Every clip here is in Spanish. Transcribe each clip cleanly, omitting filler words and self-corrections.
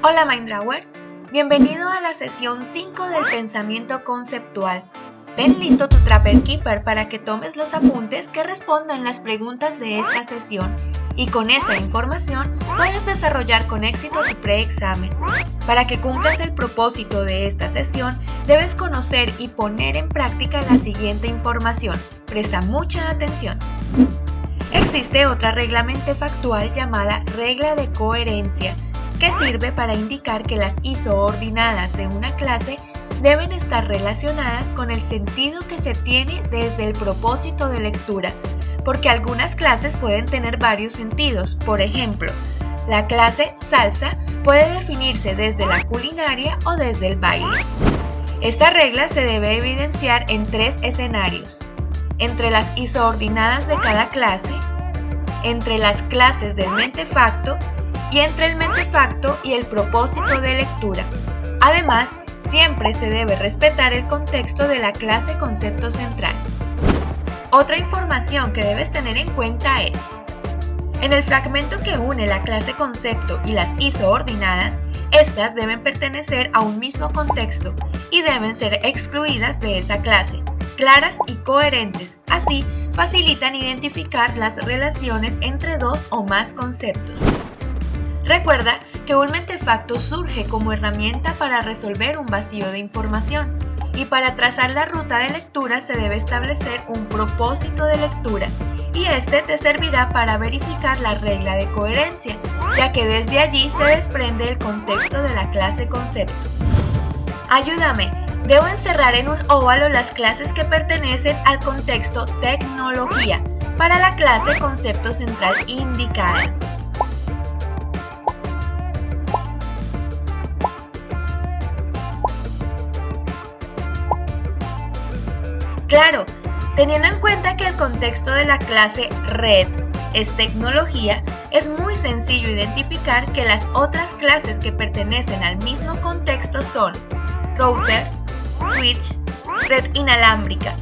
Hola Mindrawer, bienvenido a la sesión 5 del pensamiento conceptual. Ten listo tu Trapper Keeper para que tomes los apuntes que respondan las preguntas de esta sesión y con esa información puedes desarrollar con éxito tu preexamen. Para que cumplas el propósito de esta sesión, debes conocer y poner en práctica la siguiente información. Presta mucha atención. Existe otra regla mentefactual llamada regla de coherencia, que sirve para indicar que las isoordinadas de una clase deben estar relacionadas con el sentido que se tiene desde el propósito de lectura, porque algunas clases pueden tener varios sentidos. Por ejemplo, la clase salsa puede definirse desde la culinaria o desde el baile. Esta regla se debe evidenciar en 3 escenarios: entre las isoordinadas de cada clase, entre las clases del mentefacto y entre el mentefacto y el propósito de lectura. Además, siempre se debe respetar el contexto de la clase concepto central. Otra información que debes tener en cuenta es: en el fragmento que une la clase concepto y las isoordinadas, estas deben pertenecer a un mismo contexto y deben ser excluidas de esa clase, claras y coherentes. Así, facilitan identificar las relaciones entre dos o más conceptos. Recuerda que un mentefacto surge como herramienta para resolver un vacío de información, y para trazar la ruta de lectura se debe establecer un propósito de lectura, y este te servirá para verificar la regla de coherencia, ya que desde allí se desprende el contexto de la clase concepto. Ayúdame, debo encerrar en un óvalo las clases que pertenecen al contexto tecnología para la clase concepto central indicada. Claro, teniendo en cuenta que el contexto de la clase red es tecnología, es muy sencillo identificar que las otras clases que pertenecen al mismo contexto son router, switch, red inalámbrica,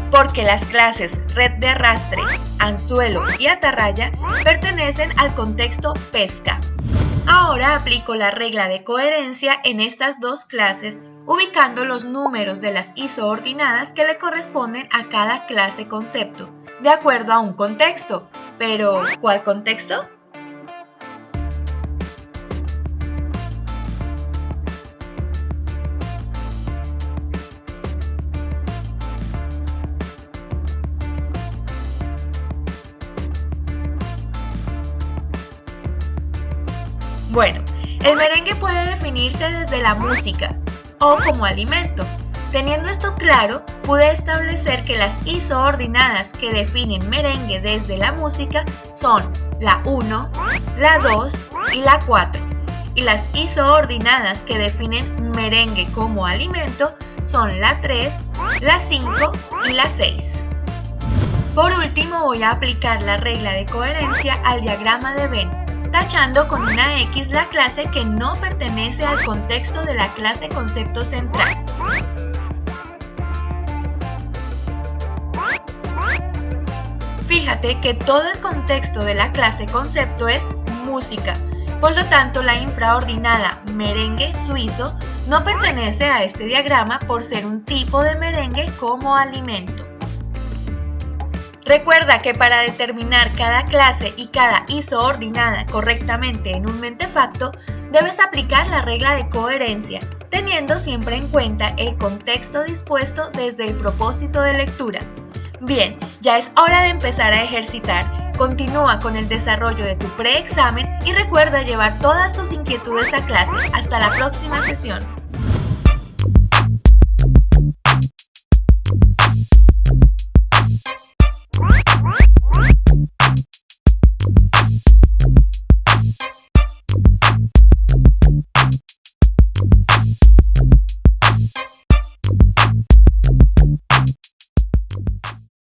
porque las clases red de arrastre, anzuelo y atarraya pertenecen al contexto pesca. Ahora aplico la regla de coherencia en estas dos clases, ubicando los números de las isoordinadas que le corresponden a cada clase concepto, de acuerdo a un contexto. Pero, ¿cuál contexto? Bueno, el merengue puede definirse desde la música o como alimento. Teniendo esto claro, pude establecer que las isoordinadas que definen merengue desde la música son la 1, la 2 y la 4, y las isoordinadas que definen merengue como alimento son la 3, la 5 y la 6. Por último, voy a aplicar la regla de coherencia al diagrama de Venn, tachando con una X la clase que no pertenece al contexto de la clase concepto central. Fíjate que todo el contexto de la clase concepto es música, por lo tanto la infraordinada merengue suizo no pertenece a este diagrama por ser un tipo de merengue como alimento. Recuerda que para determinar cada clase y cada isoordinada correctamente en un mentefacto, debes aplicar la regla de coherencia, teniendo siempre en cuenta el contexto dispuesto desde el propósito de lectura. Bien, ya es hora de empezar a ejercitar. Continúa con el desarrollo de tu preexamen y recuerda llevar todas tus inquietudes a clase. Hasta la próxima sesión.